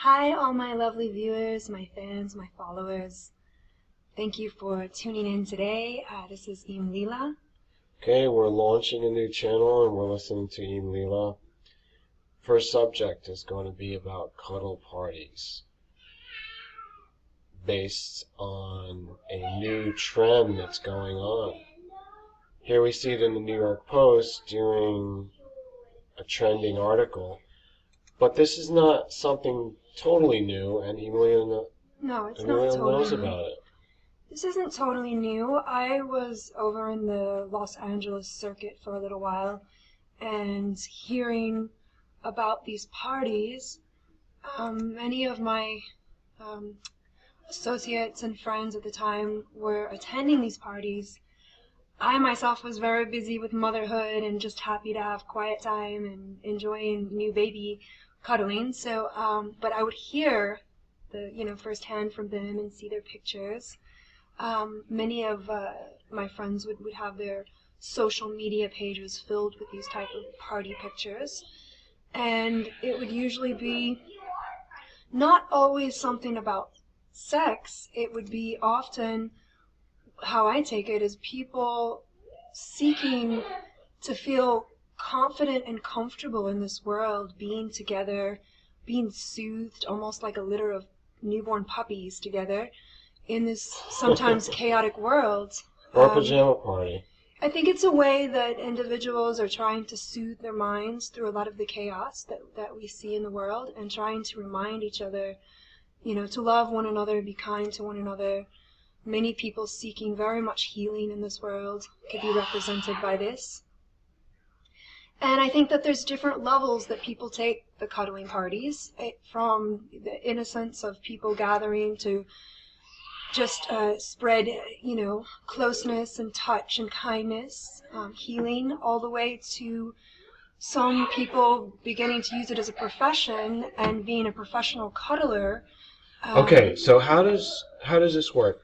Hi, all my lovely viewers, my fans, my followers. Thank you for tuning in today. This is Emlila. Okay, we're launching a new channel and we're listening to Emlila. First subject is going to be about cuddle parties, based on a new trend that's going on. Here we see it in the New York Post doing a trending article, but this is not something totally new, and Emlila knows about it. This isn't totally new. I was over in the Los Angeles circuit for a little while and hearing about these parties. Many of my associates and friends at the time were attending these parties. I myself was very busy with motherhood and just happy to have quiet time and enjoying new baby cuddling. So, but I would hear firsthand from them and see their pictures. Many of my friends would have their social media pages filled with these type of party pictures, and it would usually be not always something about sex. It would be often, how I take it, is people seeking to feel confident and comfortable in this world, being together, being soothed, almost like a litter of newborn puppies together in this sometimes chaotic world. Or a pajama party. I think it's a way that individuals are trying to soothe their minds through a lot of the chaos that we see in the world, and trying to remind each other, to love one another, be kind to one another. Many people seeking very much healing in this world could be represented by this. And I think that there's different levels that people take the cuddling parties, from the innocence of people gathering to just spread, closeness and touch and kindness, healing, all the way to some people beginning to use it as a profession and being a professional cuddler. Okay, so how does this work?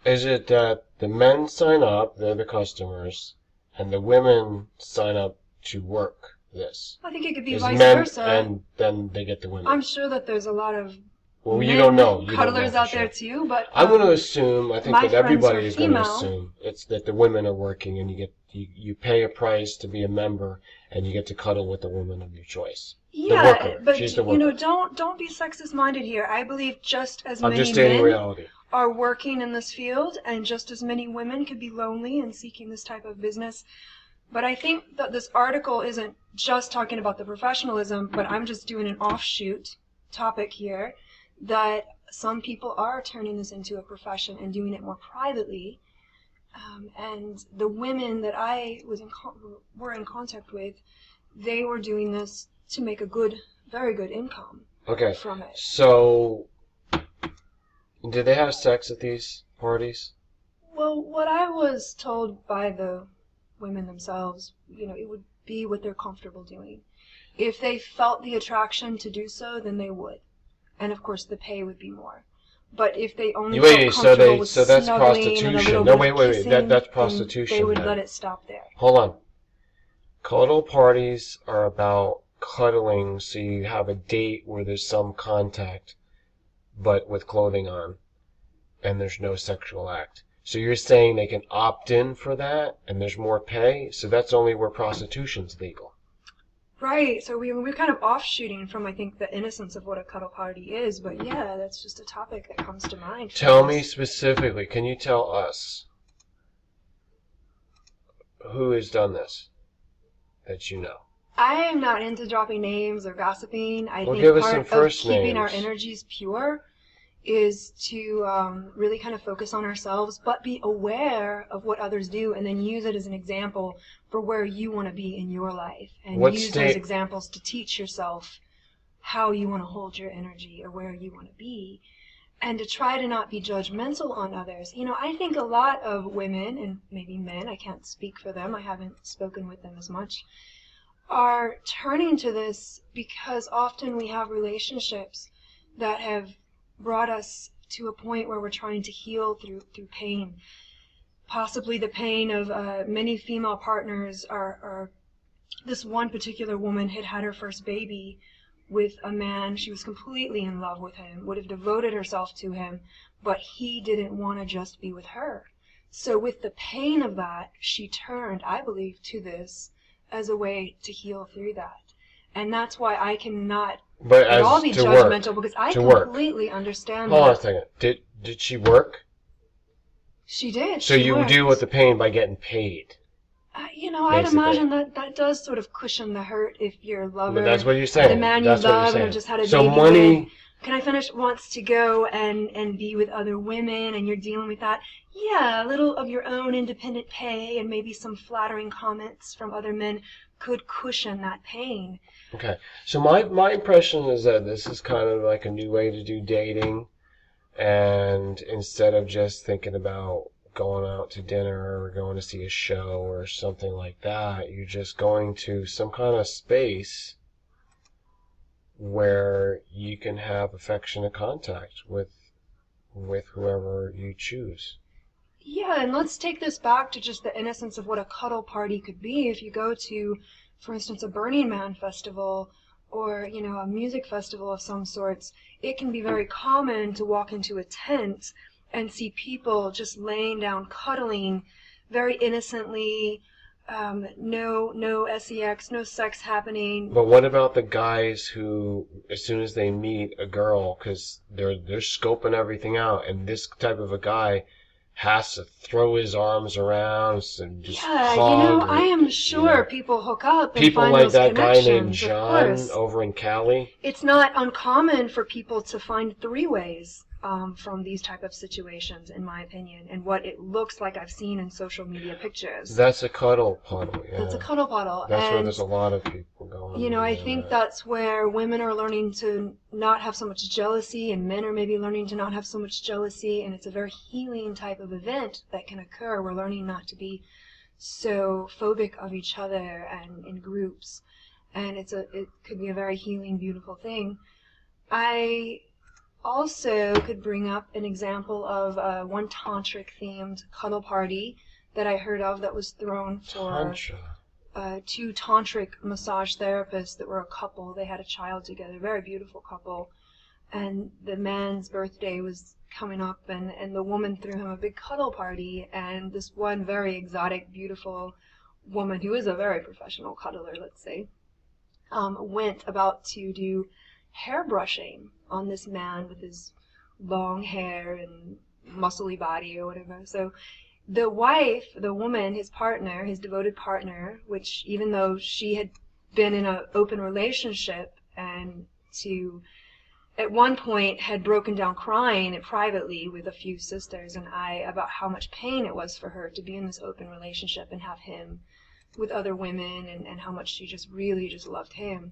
Is it that the men sign up, they're the customers, and the women sign up to work this? I think it could be vice versa. And then they get the women. I'm sure that there's a lot of you don't know. Cuddlers out there too, but I'm going to assume. I think that everybody is going to female. assume it's that the women are working, and you pay a price to be a member, and you get to cuddle with the woman of your choice. Yeah, the worker. But she's the worker. Don't be sexist minded here. I believe just as I'm many just stating men reality. are working in this field, and just as many women could be lonely and seeking this type of business. But I think that this article isn't just talking about the professionalism, but I'm just doing an offshoot topic here, that some people are turning this into a profession and doing it more privately. And the women that I were in contact with, they were doing this to make a very good income from it. So, did they have sex at these parties? Well, what I was told by the women themselves, it would be what they're comfortable doing. If they felt the attraction to do so, then they would. And of course, the pay would be more. But if they only felt comfortable with so that's snuggling and a little No, bit of wait. kissing, That's prostitution. They would let it stop there. Hold on. Cuddle parties are about cuddling, so you have a date where there's some contact, but with clothing on, and there's no sexual act. So you're saying they can opt in for that, and there's more pay? So that's only where prostitution's legal. Right, so we're kind of offshooting from, I think, the innocence of what a cuddle party is, but yeah, that's just a topic that comes to mind. Tell me specifically, can you tell us who has done this that you know? I am not into dropping names or gossiping. I think give us part some of first keeping names. our energies pure is to really kind of focus on ourselves, but be aware of what others do, and then use it as an example for where you want to be in your life, and use those examples to teach yourself how you want to hold your energy or where you want to be, and to try to not be judgmental on others. I think a lot of women, and maybe men, I can't speak for them, I haven't spoken with them as much, are turning to this because often we have relationships that have brought us to a point where we're trying to heal through pain. Possibly the pain of many female partners are this one particular woman had her first baby with a man. She was completely in love with him, would have devoted herself to him, but he didn't want to just be with her. So with the pain of that, she turned, I believe, to this as a way to heal through that. And that's why I cannot But at all as be to work, judgmental, because I to work. completely understand Hold on a that. second. Did she work? She did. So She you worked. deal with the pain by getting paid. I'd imagine that does sort of cushion the hurt if your lover, But that's what you're saying. the man That's you what you're love saying. and have just had a So baby money. with, can I finish, wants to go and be with other women, and you're dealing with that. Yeah, a little of your own independent pay and maybe some flattering comments from other men could cushion that pain. Okay. So my impression is that this is kind of like a new way to do dating, and instead of just thinking about going out to dinner or going to see a show or something like that, you're just going to some kind of space where you can have affectionate contact with whoever you choose. Yeah, and let's take this back to just the innocence of what a cuddle party could be. If you go to, for instance, a Burning Man festival or, a music festival of some sorts, it can be very common to walk into a tent and see people just laying down, cuddling very innocently, no sex, no sex happening. But what about the guys who, as soon as they meet a girl, because they're scoping everything out, and this type of a guy has to throw his arms around and just hug. I am sure people hook up and people find like those that guy named connections, of John course. over in Cali. It's not uncommon for people to find three-ways from these type of situations, in my opinion, and what it looks like I've seen in social media pictures. That's a cuddle puddle. Yeah. That's a cuddle puddle. That's and, where there's a lot of people going. I think that's where women are learning to not have so much jealousy, and men are maybe learning to not have so much jealousy, and it's a very healing type of event that can occur. We're learning not to be so phobic of each other and in groups, and it could be a very healing, beautiful thing. I also could bring up an example of one tantric-themed cuddle party that I heard of that was thrown for Tantra. two tantric massage therapists that were a couple. They had a child together, very beautiful couple, and the man's birthday was coming up, and the woman threw him a big cuddle party, and this one very exotic, beautiful woman, who is a very professional cuddler, let's say, went about to do hair brushing on this man with his long hair and muscly body or whatever. So the wife, the woman, his partner, his devoted partner, which even though she had been in an open relationship and at one point had broken down crying privately with a few sisters and I about how much pain it was for her to be in this open relationship and have him with other women, and how much she just really just loved him.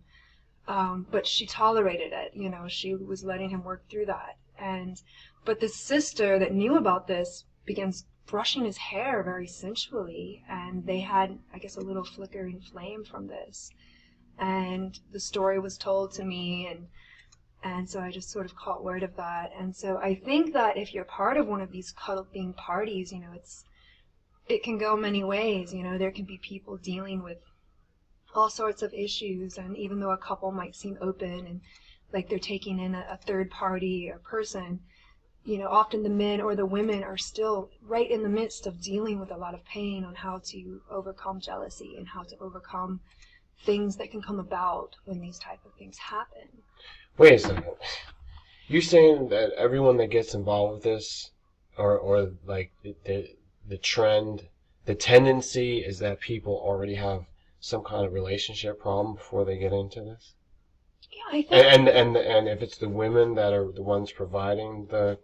But she tolerated it, she was letting him work through that. But the sister that knew about this begins brushing his hair very sensually, and they had, I guess, a little flickering flame from this. And the story was told to me, and so I just sort of caught word of that. And so I think that if you're part of one of these cuddle-themed parties, it can go many ways. There can be people dealing with all sorts of issues, and even though a couple might seem open and like they're taking in a third party or person, often the men or the women are still right in the midst of dealing with a lot of pain on how to overcome jealousy and how to overcome things that can come about when these type of things happen. Wait a second. You're saying that everyone that gets involved with this, or like the trend, the tendency is that people already have some kind of relationship problem before they get into this? Yeah, I think. And if it's the women that are the ones providing the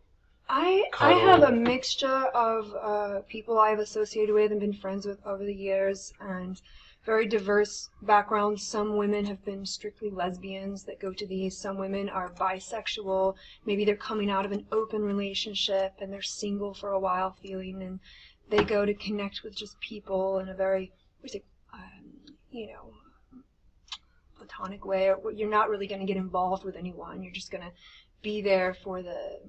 I have a mixture of people I've associated with and been friends with over the years, and very diverse backgrounds. Some women have been strictly lesbians that go to these. Some women are bisexual. Maybe they're coming out of an open relationship and they're single for a while feeling, and they go to connect with just people in a very, platonic way. You're not really going to get involved with anyone. You're just going to be there for the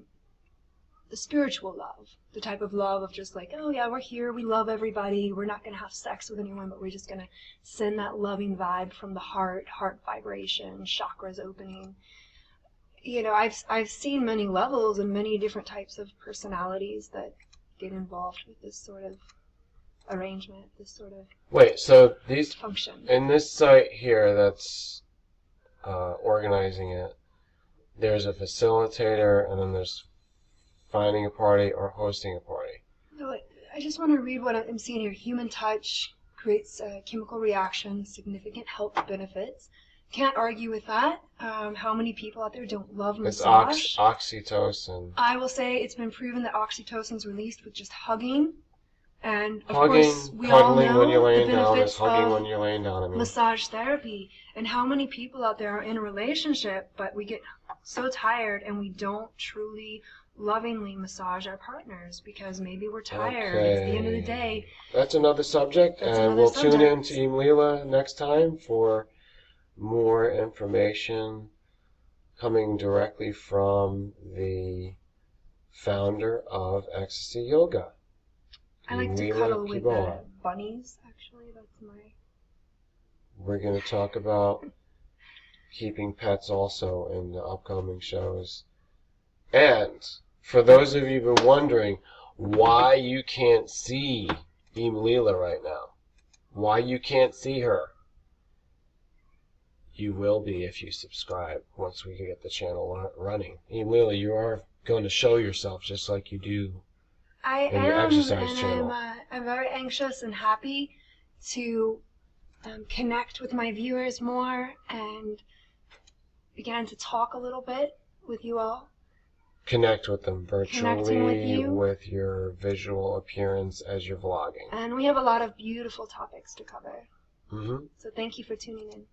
the spiritual love, the type of love of just like, oh yeah, we're here, we love everybody, we're not going to have sex with anyone, but we're just going to send that loving vibe from the heart vibration, chakras opening. You know, I've seen many levels and many different types of personalities that get involved with this sort of arrangement, this sort of Wait, so these function. in this site here that's organizing it, there's a facilitator, and then there's finding a party or hosting a party. I just want to read what I'm seeing here. Human touch creates chemical reactions, significant health benefits. Can't argue with that. How many people out there don't love massage? It's oxytocin. I will say it's been proven that oxytocin is released with just hugging. And of Hugging, course, we all cuddling know when you're the laying down benefits is hugging of when you're laying down. I mean, massage therapy. And how many people out there are in a relationship, but we get so tired and we don't truly lovingly massage our partners because maybe we're tired. Okay. It's the end of the day. That's another subject, That's and another we'll tune in subject. to Emlila next time for more information coming directly from the founder of Ecstasy Yoga. I like to Emlila cuddle with Kiboa. bunnies, actually. That's my... We're going to talk about keeping pets also in the upcoming shows. And for those of you who are wondering why you can't see Emlila right now, why you can't see her, you will be if you subscribe once we get the channel running. Emlila, you are going to show yourself just like you do I in your am, exercise and channel. I'm very anxious and happy to connect with my viewers more and begin to talk a little bit with you all. Connect with them Connecting with virtually you. with your visual appearance as you're vlogging. And we have a lot of beautiful topics to cover. Mm-hmm. So thank you for tuning in.